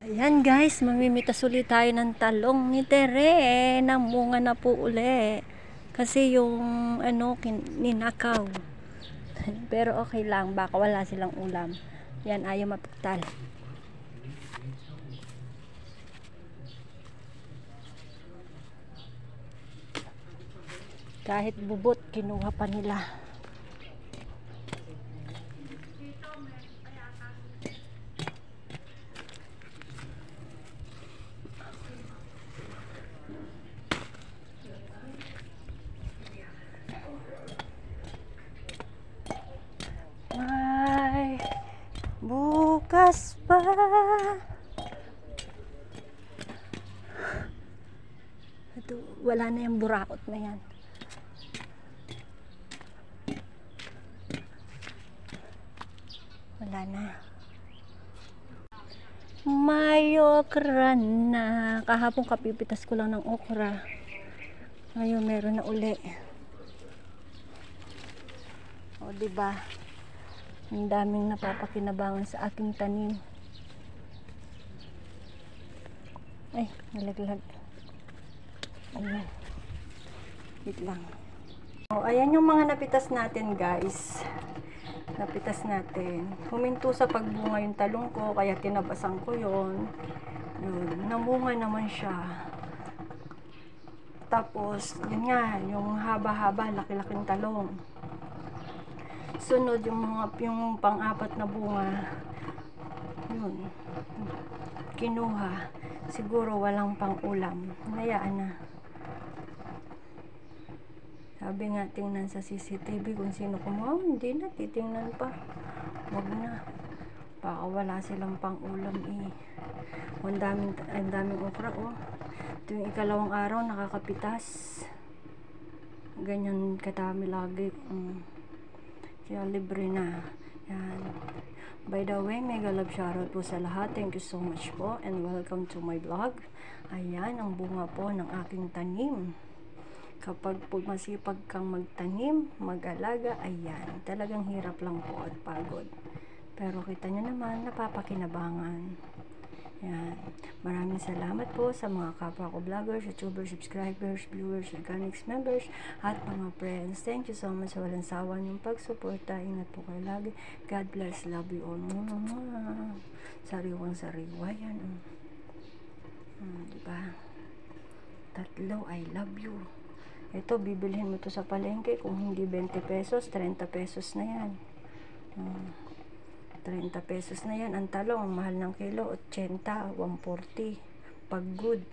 Ayan guys, mamimitas ulit tayo ng talong ni Tere. Namunga na po uli. Kasi yung ninakaw. Pero okay lang, baka wala silang ulam. Yan, ayaw mapagtal. Kahit bubot, kinuha pa nila. Ay, bukas pa. Ito, wala na yung burakot na yan. Wala na. May okra na. Kahapon kapipitas ko lang ng okra. Ngayon meron na uli. O diba? Ang daming napapakinabangan sa aking tanim. Ay, nalaglag. Ayan. Wait lang. O, ayan yung mga napitas natin guys. Napitas natin. Huminto sa pagbunga yung talong ko, kaya tinabasan ko yun. Yun, namunga naman siya. Tapos, yun nga, yung haba-haba, laki-laking talong. Sunod yung pang-apat na bunga. Yun. Kinuha. Siguro walang pang-ulam. Hayaan na. Sabi nga, tingnan sa CCTV kung sino kumuha. Hindi na, titingnan pa. Wag na. Baka wala silang pang-ulam eh. Ang daming okra oh. Ito yung ikalawang araw, nakakapitas. Ganyan kadami lagi. Kaya libre na. Yan. By the way, mega love shoutout po sa lahat. Thank you so much po and welcome to my vlog. Ayan, ang bunga po ng aking tanim. Kapag masipag kang magtanim, mag-alaga, ayan, talagang hirap lang po at pagod. Pero kita nyo naman, napapakinabangan. Yan. Maraming salamat po sa mga kapwa ko vloggers, youtubers, subscribers, viewers, organics members, at mga friends. Thank you so much sa walang sawa niyong pagsuporta. Ingat po kayo lagi. God bless, love you all. Sariwang sariwa yan. Diba? Tatlo, I love you. Ito, bibilhin mo to sa palengke. Kung hindi 20 pesos, 30 pesos na yan. 30 pesos na yan. Ang talong, ang mahal ng kilo, 80, 140. Pag good.